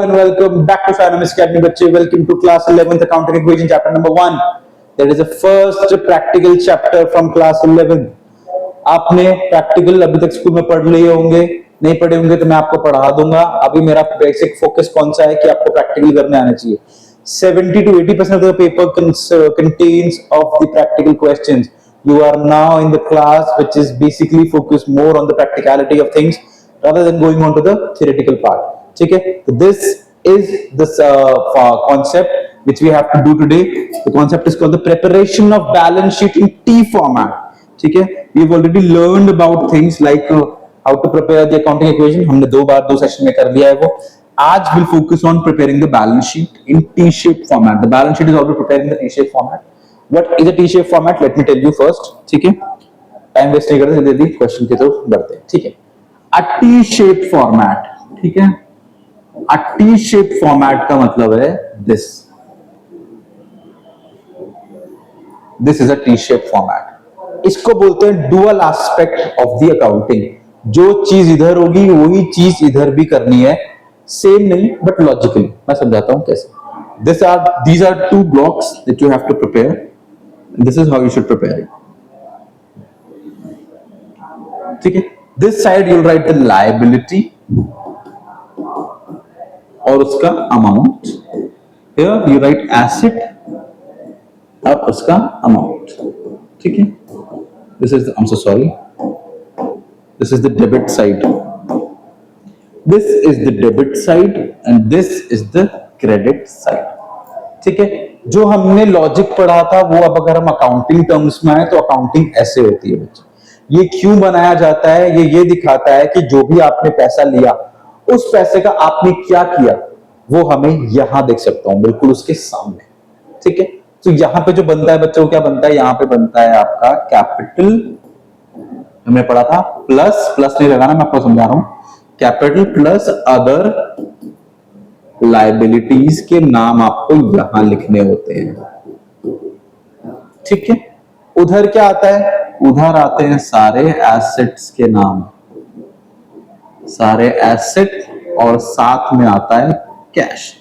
and welcome back to Finance Academy बच्चे. Welcome to class 11th accounting equation chapter number 1. That is the first practical chapter from class 11. आपने practical अभी तक school में पढ़ लिए होंगे, नहीं पढ़े होंगे तो मैं आपको पढ़ा दूंगा. अभी मेरा बेसिक फोकस कौन सा है कि आपको practical करने आना चाहिए. 70 to 80% of the paper contains of the practical questions. You are now in the class which is basically focused more on the practicality of things rather than going on to the theoretical part. ठीक है, तो this is the concept which we have to do today. The concept is called the preparation of balance sheet in T format. ठीक है, we have already learned about things like how to prepare the accounting equation. हमने दो session में कर लिया है वो. आज we'll focus on preparing the balance sheet in T-shaped format. The balance sheet is already prepared in the T-shaped format. What is a T-shaped format? Let me tell you first. ठीक है, time waste नहीं करते, जल्दी question की तरफ बढ़ते हैं. ठीक है, a T-shaped format. ठीक है, a T-shaped format का मतलब है this. This is a T-shaped format. इसको बोलते हैं dual aspect of the accounting. जो चीज इधर होगी वही चीज इधर भी करनी है. सेम नहीं बट लॉजिकली. मैं समझाता हूं कैसे. These are two blocks that you have to prepare. This is how you should prepare it. ठीक है, this side you'll write the liability और उसका amount. Here you write asset और उसका अमाउंट. ठीक है, I'm so sorry, this is the debit side. This is the debit side and this is the credit side. ठीक है, जो हमने लॉजिक पढ़ा था वो अब अगर हम अकाउंटिंग टर्म्स में आए तो अकाउंटिंग ऐसे होती है बच्चे. ये क्यों बनाया जाता है? ये दिखाता है कि जो भी आपने पैसा लिया उस पैसे का आपने क्या किया वो हमें यहां देख सकता हूं, बिल्कुल उसके सामने. ठीक है, तो यहां पे जो बनता है बच्चों, क्या बनता है? यहां पे बनता है आपका कैपिटल. हमने पढ़ा था प्लस नहीं लगाना, मैं आपको समझा रहा हूं. कैपिटल प्लस अदर लाइबिलिटीज के नाम आपको यहां लिखने होते हैं. ठीक है, उधर क्या आता है? उधर आते हैं सारे एसेट्स के नाम, सारे एसेट और साथ में आता है कैश.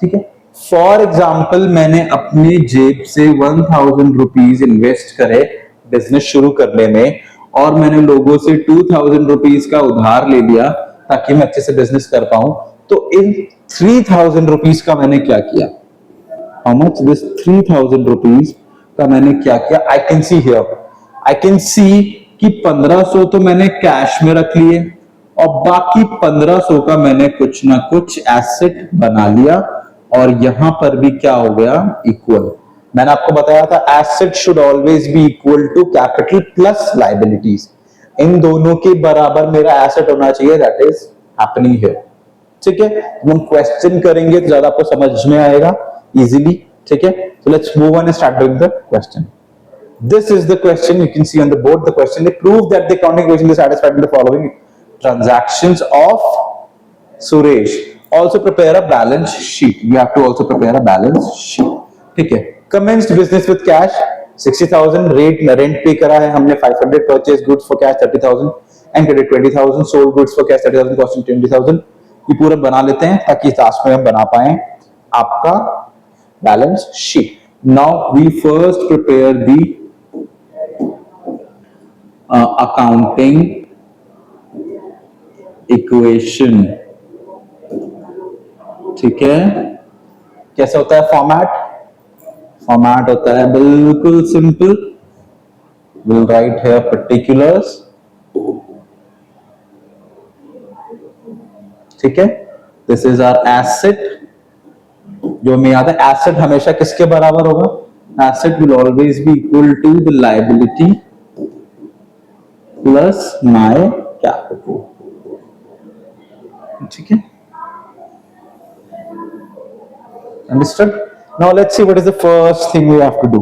ठीक है, फॉर एग्जाम्पल मैंने अपनी जेब से 1000 रुपीज इन्वेस्ट करे बिजनेस शुरू करने में और मैंने लोगों से 2000 रुपीज का उधार ले लिया ताकि मैं अच्छे से बिजनेस कर पाऊं. तो इन 3000 रुपीज का मैंने क्या किया? How much? दिस 3000 रुपीज का मैंने क्या किया? I can see here, I can see कि 1500 तो मैंने कैश में रख लिए और बाकी 1500 का मैंने कुछ ना कुछ एसेट बना लिया. और यहां पर भी क्या हो गया? इक्वल. मैंने आपको बताया था asset should always be equal to capital plus liabilities. इन दोनों के बराबर मेरा एसेट होना चाहिए. That is happening here. ठीक है, हम क्वेश्चन करेंगे तो ज्यादा आपको समझ में आएगा इजीली. ठीक है, so let's move on and start doing the question. This is the question you can see on the board. The question is prove that the accounting equation is satisfied with the following transactions of Suresh. Also prepare a balance sheet. You have to also prepare a balance sheet. ठीक है, commenced business with cash 60,000. rent पे करा है हमने 500. purchase goods for cash 30,000 and credit 20,000. sold goods for cash 30,000 costing 20,000. ये पूरा बना लेते हैं ताकि लास्ट में हम बना पाए आपका balance sheet. Now we first prepare the accounting equation. ठीक है, कैसा होता है फॉर्मेट? फॉर्मेट होता है बिल्कुल simple. Will write here particulars. ठीक है, दिस इज आवर एसेट. जो हमें याद है एसेट हमेशा किसके बराबर होगा? Asset will always be equal to the liability plus my capital. ठीक है, understood? Now let's see what is the first thing we have to do.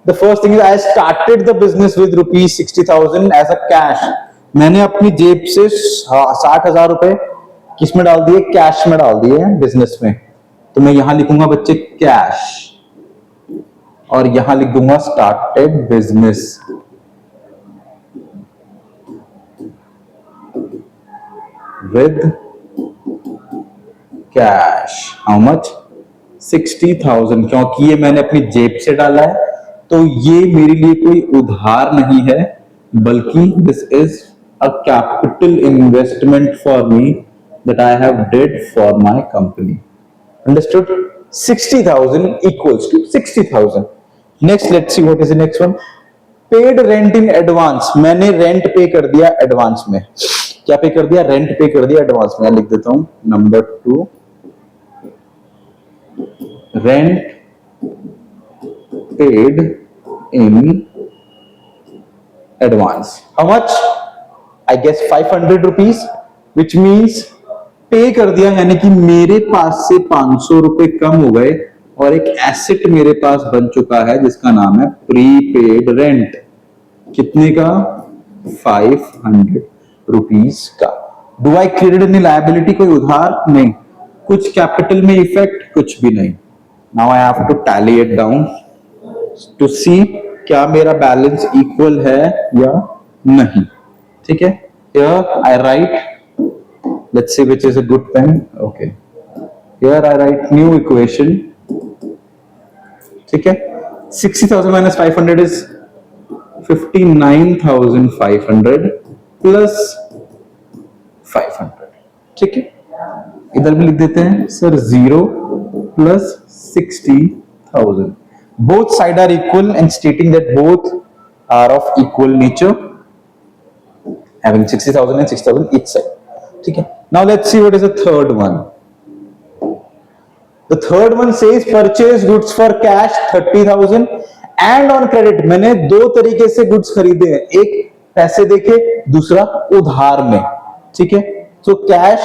The first thing is I started the business with rupees 60,000 as a cash. मैंने अपनी जेब से 60,000 रुपए किस में डाल दिए? कैश में डाल दिए बिजनेस में. तो मैं यहां लिखूंगा बच्चे कैश और यहां लिख दूंगा started business. with cash how much 60,000, क्योंकि ये मैंने अपनी जेब से डाला है तो ये मेरे लिए कोई उधार नहीं है, बल्कि this is a capital investment for me that I have did for my company. Understood? 60,000 equals to 60,000. Next let's see what is the next one. Paid rent in advance, मैंने रेंट पे कर दिया एडवांस में। क्या पे कर दिया? Rent पे कर दिया एडवांस में। लिख देता हूं number 2, rent paid in advance. How much? I guess 500 rupees, which means pay कर दिया, यानी कि मेरे पास से 500 रुपए कम हो गए और एक एसेट मेरे पास बन चुका है जिसका नाम है प्रीपेड रेंट। कितने का? 500 रुपीज का। Do I credit any liability? कोई उधार नहीं। कुछ कैपिटल में इफेक्ट? कुछ भी नहीं। Now I have to tally it down to see क्या मेरा बैलेंस इक्वल है या नहीं। ठीक है, here I write, let's see which is a good pen. Okay, here I write new equation. ठीक है, 60,000 minus 500 is 59,500 plus 500. ठीक है, इधर भी लिख देते हैं sir 0 plus 60,000. Both side are equal and stating that both are of equal nature, having 60,000 and 6,000 each side. ठीक है, now let's see what is the third one. The third one says purchase goods for cash 30,000 and on credit. मैंने दो तरीके से goods खरीदे हैं, एक पैसे देके, दूसरा उधार में। ठीक है, so cash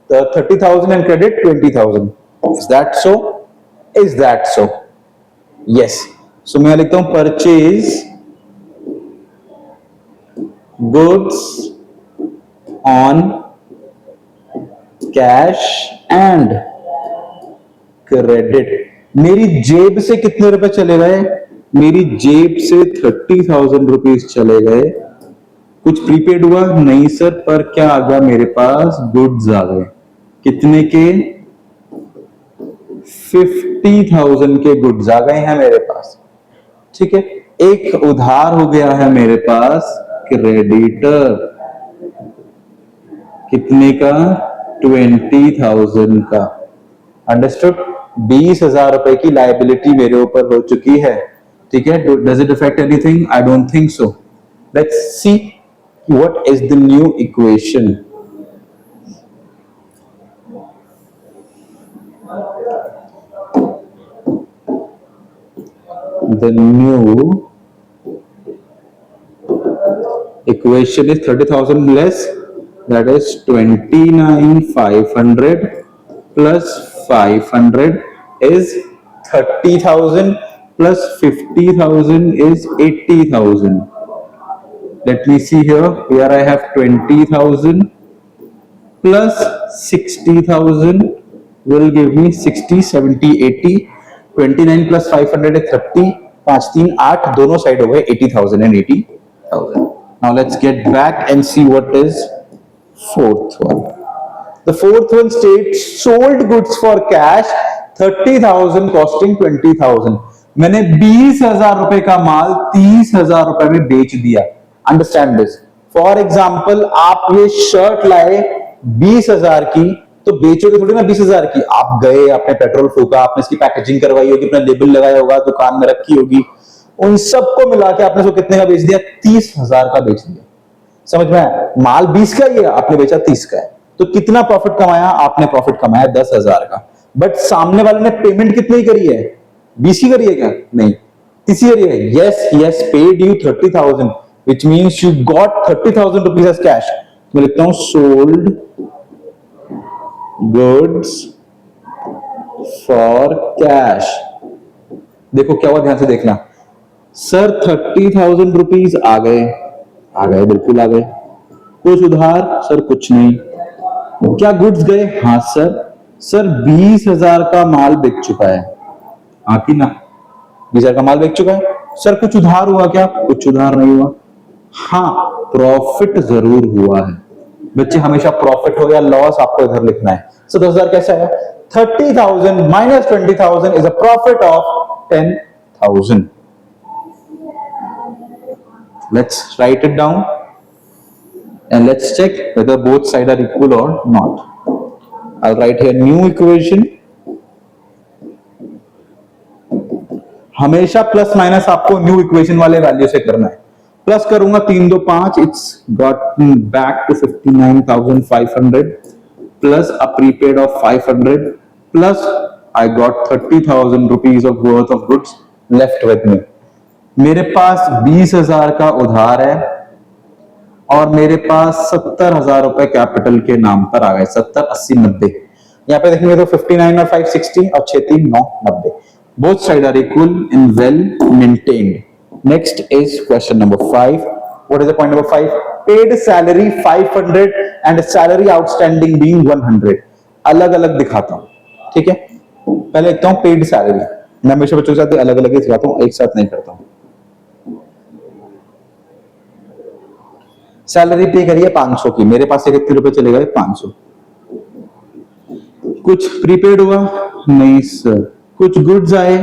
30,000 and credit 20,000. Is that so? Is that so? Yes. So मैं लिखता हूं purchase goods on cash and credit. मेरी जेब से कितने रुपए चले गए? मेरी जेब से 30,000 रुपीज चले गए। कुछ प्रीपेड हुआ? नहीं सर, पर क्या आ गया मेरे पास? गुड्स आ गए। कितने के? 50,000 के गुड्स आ गए हैं मेरे पास। ठीक है, एक उधार हो गया है मेरे पास क्रेडिटर। कितने का? 20,000 का। अंडरस्टूड? 20,000 रुपए की लायबिलिटी मेरे ऊपर हो चुकी है। ठीक है, does it affect anything? I don't think so. Let's see what is the new equation. The new equation is 30,000 less, that is 29,500 plus 500 is 30,000 plus 50,000 is 80,000. Let me see here. Here I have 20,000 plus 60,000 will give me 60, 70, 80. 29 plus 500 is 30. 5, 3, 8 दोनों side हो गए 80,000 and 80,000. Now let's get back and see what is fourth one. The fourth one states sold goods for cash 30,000 costing 20,000. मैंने 20,000 रुपए का माल 30,000 रुपए में बेच दिया। Understand this. फॉर एग्जाम्पल, आप ये शर्ट लाए 20,000 की, तो बेचोगे थोड़ी ना 20,000 की। आप गए, आपने पेट्रोल फूका, आपने इसकी पैकेजिंग करवाई होगी, अपना लेबल लगाया होगा, दुकान में रखी होगी, उन सबको मिला के आपने उसको कितने का बेच दिया? 30,000 का बेच दिया। समझ में आया? माल 20 का ही है, आपने बेचा 30 का है, तो कितना प्रॉफिट कमाया? आपने प्रॉफिट कमाया 10,000 का। बट सामने वाले ने पेमेंट कितनी करी है? 20 ही करी है क्या? नहीं, 30 करी है। Yes, yes, paid you 30,000, which means you got 30,000 rupees as cash. मैं लिखता हूं सोल्ड गुड्स फॉर कैश। देखो क्या हुआ, ध्यान से देखना। सर 30,000 रुपीज आ गए, बिल्कुल आ गए। कुछ उधार? सर कुछ नहीं। क्या गुड्स गए? हाँ सर 20,000 का माल बिक चुका है। हाँ कि ना? 20,000 का माल बिक चुका है। सर कुछ उधार हुआ क्या? कुछ उधार नहीं हुआ। हाँ, प्रॉफिट जरूर हुआ है। बच्चे, हमेशा प्रॉफिट हो या लॉस आपको इधर लिखना है। सो 10,000 कैसे आया? 30,000 minus 20,000 is a profit of 10,000. Let's write it down and let's check whether both sides are equal or not. I'll write here new equation. हमेशा प्लस माइनस आपको न्यू इक्वेशन वाले वैल्यू से करना है. प्लस करूंगा 3 2 5, it's got back to 59,500 plus a prepaid of 500 plus I got 30,000 rupees of worth of goods left with me. मेरे पास 20,000 का उधार है और मेरे पास 70,000 रुपए कैपिटल के नाम पर आ गए. 70 80 90 यहाँ पे देखेंगे तो 59 और 5 60 और 6 3 9 90. Both sides are equal and well maintained. Next is question number 5. What is the point number 5? Paid salary 500 and salary outstanding being 100. अलग अलग दिखाता हूं, ठीक है. पहले देखता हूं पेड सैलरी. मैं हमेशा बच्चों के साथ अलग अलग ही दिखाता हूं, एक साथ नहीं करता हूं. सैलरी पे करिए 500 की, मेरे पास से कितने रुपए चले गए? 500. कुछ प्रीपेड हुआ? नहीं सर. कुछ गुड्स आए?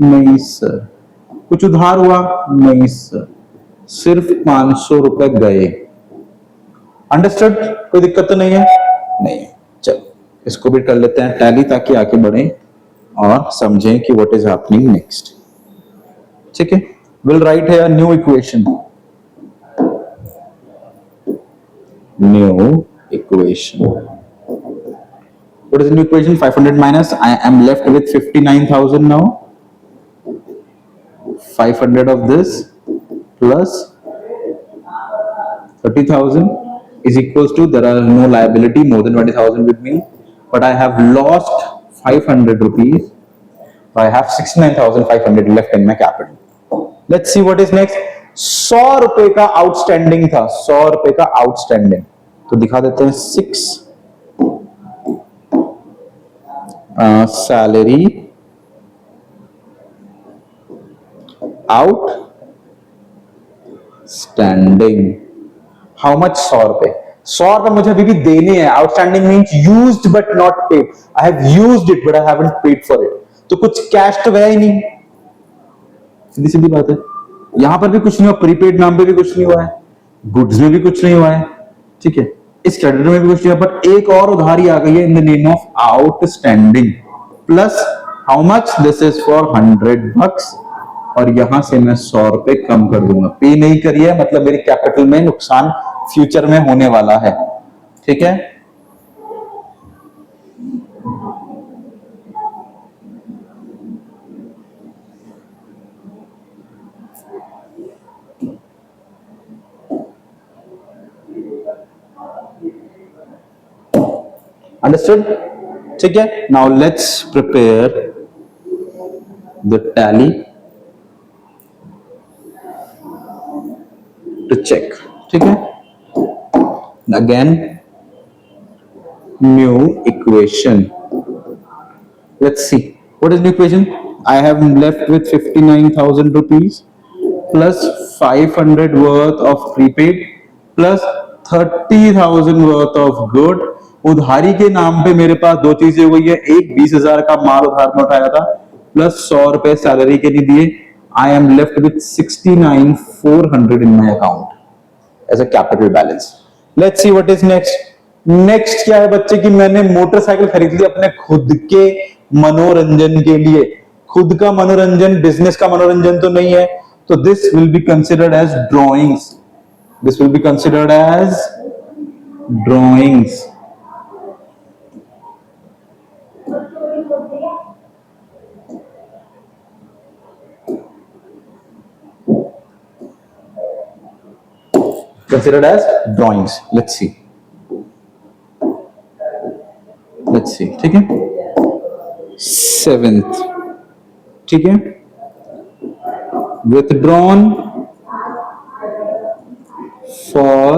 नहीं सर. कुछ उधार हुआ? नहीं सर. सिर्फ 500 रुपए गए. अंडरस्टूड? कोई दिक्कत तो नहीं है? नहीं. चलो इसको भी कर लेते हैं टैली ताकि आगे बढ़े और समझें कि व्हाट इज हैपनिंग नेक्स्ट. ठीक है. Will write here new equation. New equation. What is the new equation? 500 minus, I am left with 59,000 now. 500 of this plus 30,000 is equals to, there are no liability more than 20,000 with me, but I have lost 500 rupees. So I have 69,500 left in my capital. Let's see what is next. 100 रुपए का outstanding था. 100 रुपए का outstanding तो दिखा देते हैं. 6 salary outstanding. How much? 100 रुपए. 100 रुपए मुझे अभी भी देने हैं. Outstanding means used but not paid. I have used it but I haven't paid for it. तो कुछ कैश तो गया ही नहीं. सीधी सीधी बात है. यहां पर भी कुछ नहीं हुआ. प्रीपेड नाम पे भी कुछ नहीं हुआ है. गुड्स में भी कुछ नहीं हुआ है. ठीक है. इस क्रेडिटर में भी कुछ नहीं, बट एक और उधारी आ गई है in the name of outstanding. Plus how much? This is for $100 और यहां से मैं 100 रुपए कम कर दूंगा. पे नहीं करिए, मतलब मेरी कैपिटल में नुकसान फ्यूचर में होने वाला है. ठीक है. Understood? ठीक है. Now let's prepare the tally to check. ठीक है. Again, new equation. Let's see. What is new equation? I have left with 59,000 rupees plus 500 worth of prepaid plus 30,000 worth of good. उधारी के नाम पे मेरे पास दो चीजें हुई है. एक 20,000 का माल उधार में उठाया था प्लस 100 रुपए सैलरी के लिए दिए. I am left with 69,400 in my account as a capital balance. Let's see what is next. Next क्या है बच्चे की? मैंने मोटरसाइकिल खरीद ली अपने खुद के मनोरंजन के लिए. खुद का मनोरंजन, बिजनेस का मनोरंजन तो नहीं है. तो this will be considered as drawings. This will be considered as drawings. Considered as drawings. Let's see. ठीक है. 7th. ठीक है. Withdrawn for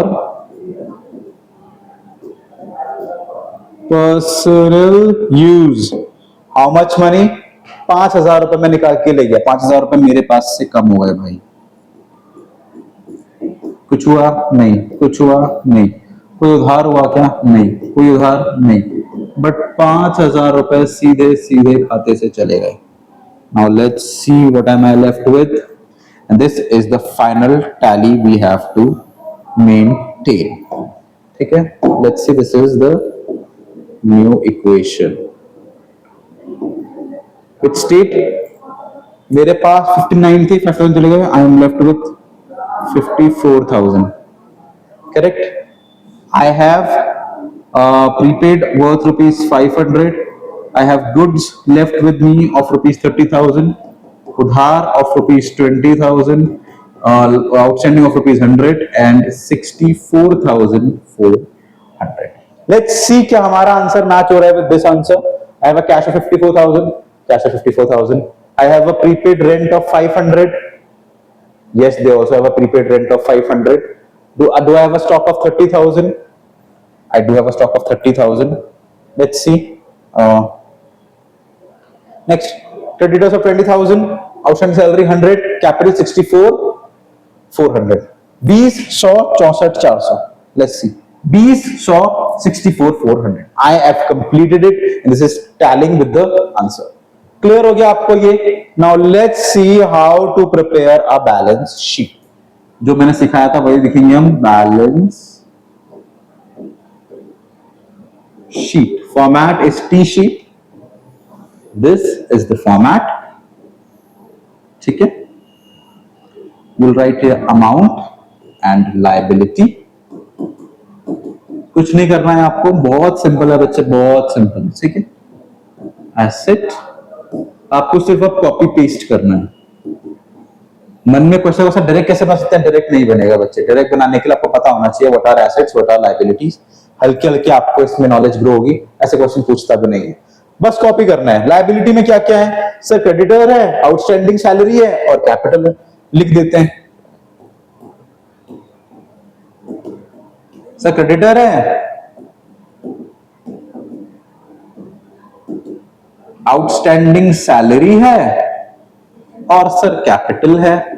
personal use. How much money? 5,000 रुपए में निकाल के ले गया. 5,000 रुपए मेरे पास से कम हो गए भाई. कुछ हुआ? नहीं. कुछ हुआ? नहीं. कोई उधार हुआ क्या? नहीं. कोई उधार नहीं. बट 5,000 रुपए सीधे सीधे खाते से चले गए. Now let's see what am I left with, and this is the final tally we have to maintain. ठीक है, let's see, this is the new equation. Which state? मेरे पास 59 थी, 5,000 चले गए. I am left with 54,000. Correct? I have prepaid worth rupees 500. I have goods left with me of rupees 30,000. Udhar of rupees 20,000. Outstanding of rupees 100 and 64,400. Let's see क्या हमारा answer match हो रहा है with this answer. I have a cash of 54,000. Cash of 54,000. I have a prepaid rent of 500. Yes, they also have a prepaid rent of 500. Do I have a stock of 30,000? I do have a stock of 30,000. Let's see. Next, creditors of 20,000, outstanding salary 100, capital 64,400. 20, 100, 64, 400. Let's see. 20, 100, 64, 400. I have completed it, and this is tallying with the answer. Clear हो गया आपको ये? Now let's see how to prepare a balance sheet. जो मैंने सिखाया था वही दिखेंगे हम. Balance sheet format is T sheet. This is the format. ठीक है, you'll write here amount and liability. कुछ नहीं करना है आपको, बहुत सिंपल है बच्चे, बहुत सिंपल. ठीक है, एसेट आपको सिर्फ अब कॉपी पेस्ट करना है. मन में क्वेश्चन वैसा डायरेक्ट कैसे बना सकते हैं? डायरेक्ट नहीं बनेगा बच्चे. डायरेक्ट बनाने के लिए आपको पता होना चाहिए what are assets, what are liabilities. हल्के हल्के आपको इसमें नॉलेज ग्रो होगी. ऐसे क्वेश्चन पूछता भी नहीं है, बस कॉपी करना है. लायबिलिटी में क्या क्या है सर? क्रेडिटर है, आउटस्टैंडिंग सैलरी है और कैपिटल है. लिख देते हैं. सर क्रेडिटर है, आउटस्टैंडिंग सैलरी है और सर कैपिटल है.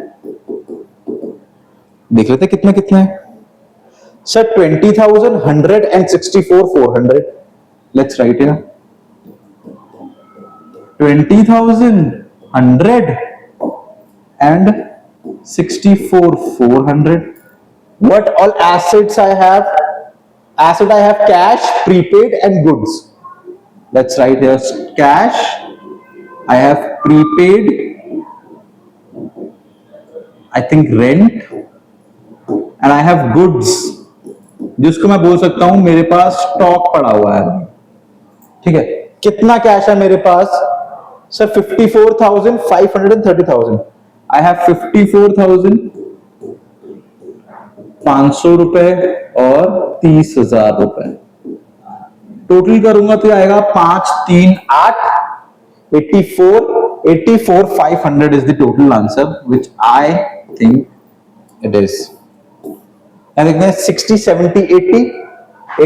देख लेते कितने कितने हैं sir? 20,000, 100 and 64,400. Let's write here 20,000, 100 and 64,400. What all assets I have? Asset I have cash, prepaid and goods. Let's write here cash. I have prepaid, I think rent, and I have goods, जिसको मैं बोल सकता हूं मेरे पास stock पड़ा हुआ है. ठीक है, कितना कैश है मेरे पास सर? 54,000, 500 and 30,000. I have 54,500 रुपए और 30,000 रुपए. टोटल करूंगा तो आएगा 5, 3, 8, 84,500 is the total answer, which I think it is. देखते हैं 60, 70,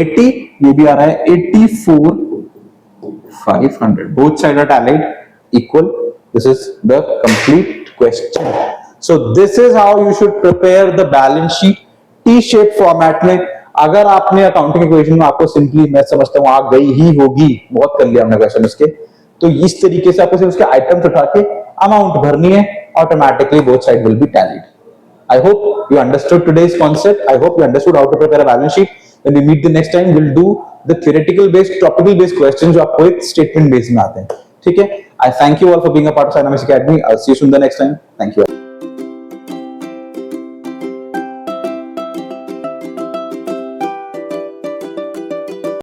80 ये भी आ रहा है 84,500. both sides are tallied equal. This is the complete question. So this is how you should prepare the balance sheet T-shaped format में. अगर आपने accounting equation में आपको सिंपली मैं समझता हूं आ गई ही होगी, बहुत कर लिया हमने क्वेश्चन उसके, तो इस तरीके से आपको सिर्फ उसके आइटम्स उठा के अमाउंट भरनी है. Automatically both side will be tallied. I hope you understood today's concept. I hope you understood how to prepare a balance sheet. When we meet the next time, we'll do the theoretical based, topical based questions जो आपको एक statement based में आते हैं. ठीक है? I thank you all for being a part of Synovis Academy. I'll see you soon the next time. Thank you.